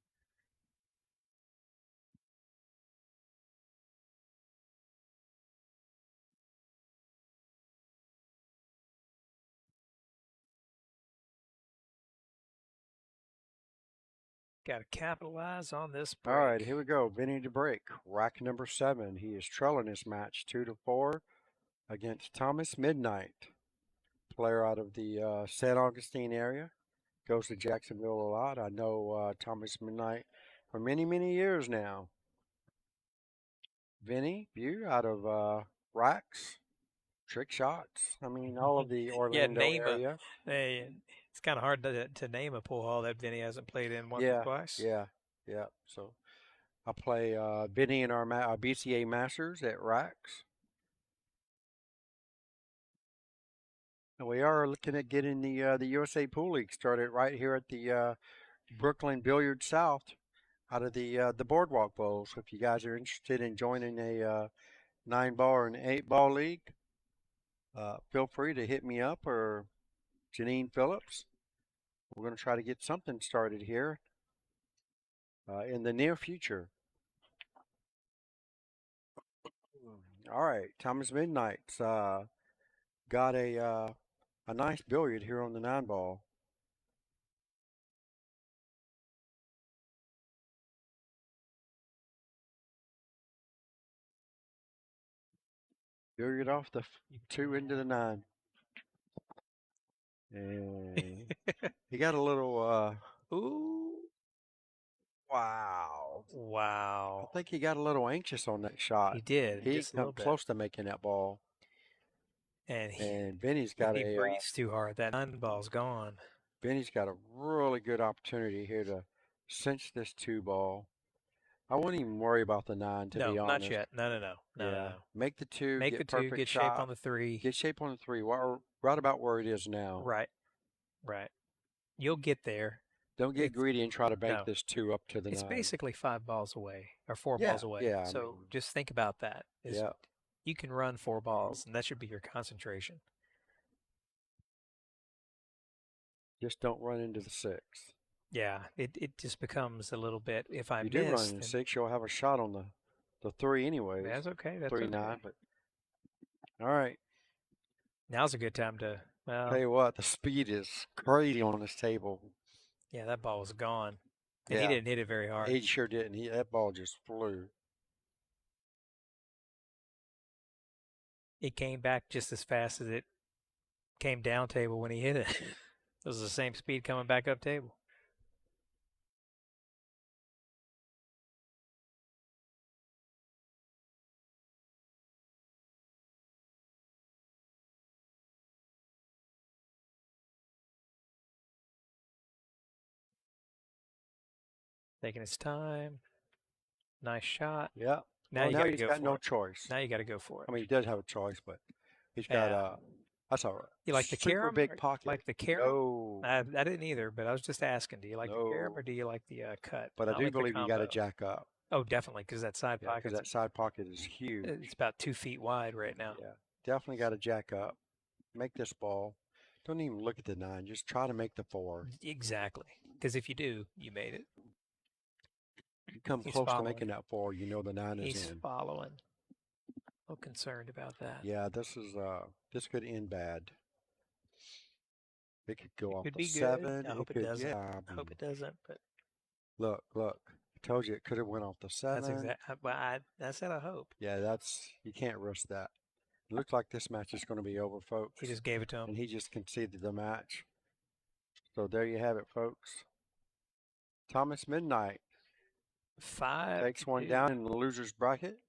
Got to capitalize on this break. All right, here we go. Vinny to break. Rack number 7. He is trailing this match 2-4 against Thomas Mittnight, player out of the San Augustine area. Goes to Jacksonville a lot. I know Thomas Mittnight for many, many years now. Vinny Bui out of Racks, Trick Shots. I mean, all of the Yeah, Orlando area. It's kind of hard to name a pool hall that Vinny hasn't played in once or Yeah, twice. yeah. So I play Vinny in our BCA Masters at Racks. And we are looking at getting the USA Pool League started right here at the Brooklyn Billiards South out of the Boardwalk Bowl. So if you guys are interested in joining a 9-ball or an 8-ball league, feel free to hit me up or Janine Phillips. We're going to try to get something started here in the near future. All right, Thomas Mittnight's got a nice billiard here on the 9-ball. Billiard off the 2 into the 9. And he got a little, Ooh, wow. I wow. think he got a little anxious on that shot. He did, He just a come little bit. close to making that ball. And And Vinny's if got he a breathes too hard, that 9 ball's gone. Benny's got a really good opportunity here to cinch this 2 ball. I wouldn't even worry about the 9, to No, be not honest. yet. No, no, no, no, no, Yeah, no. make the 2, Make the get two, perfect get shape on shot, the 3. get shape on the 3, right about where it is now. Right, right. You'll get there. Don't get It's greedy and try to bank no. this 2 up to the It's 9. basically 5 balls away or four Yeah, balls away. yeah, I So mean, just think about that. Is yeah, you can run 4 balls, and that should be your concentration. just don't run into the 6. Yeah, it just becomes a little bit. If I If you do run miss, into then 6, you'll have a shot on the 3 anyways. that's okay. That's 3-9, okay. but all right. Now's a good time to. Tell Well, you what, the speed is crazy on this table. yeah, that ball was gone, and he Yeah, didn't hit it very hard. he sure didn't. That ball just flew. It came back just as fast as it came down table when he hit it. It was the same speed coming back up table. Taking his time. Nice shot. Yeah. Now Well, you now got to he's go got for no it. choice. Now you got to go for it. I mean, he does have a choice, but he's got Yeah. that's all right. You like the Super carom? big pocket. Like the carom? No, I didn't either, but I was just asking. Do you like the carom no. or do you like the cut? But I I do like the believe you got to combo. jack up. Oh, definitely, because that side Yeah, because pocket's that side pocket is it's huge. about 2 feet wide right now. Yeah, definitely got to jack up. Make this ball. Don't even look at the 9. Just try to make the 4. Exactly. Because if you do, you made it. You come He's close to following. making that 4, you know the 9 is He's in. following. A little concerned about that. Yeah, this could end bad. It could go It off could the be good. 7. I It hope it could, doesn't. yeah. I I hope mean, it doesn't. But look. I told you it could have went off the that's 7. exact. Well, I said I hope. Yeah, you can't risk that. It looks like this match is going to be over, He folks. just gave it to him. And he just conceded the match. So there you have it, folks. Thomas Mittnight 5 takes to one 2. down in the loser's bracket.